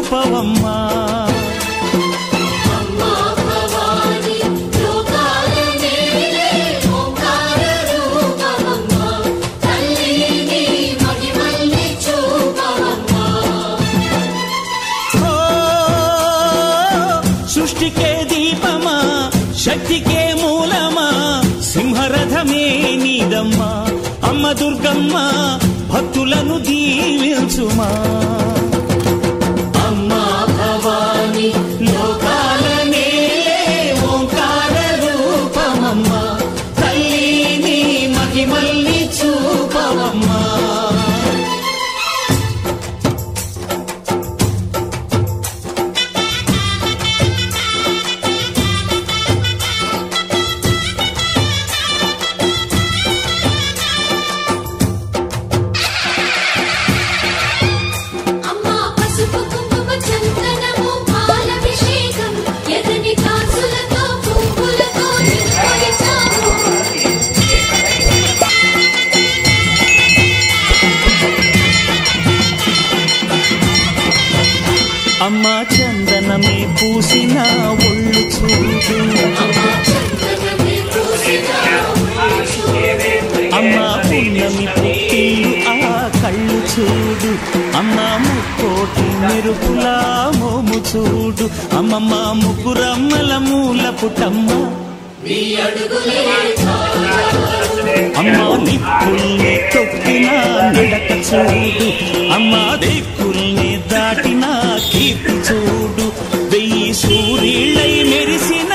చూపవమ్మా. సృష్టికే దీపమా, శక్తికే మూలమా, సింహరథమే నీదమ్మా. అమ్మ దుర్గమ్మ భక్తులను దీవించుమా. అమ్మా భవాని లోకాల నేలే ఓంకార రూపమమ్మా. తల్లిని మహిమల్ని చూపవమ్మా. అమ్మా చందనమే పూసిన ఒళ్ళు చూడు, అమ్మా పున్నమి పుట్టిల్లు ఆ కళ్ళు చూడు, అమ్మా ముక్కోటి మెరుపులా మోము చూడు. అమ్మమ్మ ముగ్గురమ్మల మూల పుట్టమ్మ. అమ్మా నిప్పుల్ని తొక్కిన నడక చూడు, అమ్మా దిక్కుల్ని దాటిన కీర్తి చూడు. 1000 సూర్యులై మెరిసిన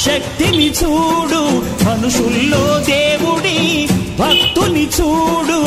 శక్తిని చూడు, మనుషుల్లో దేవుడి భక్తుని చూడు.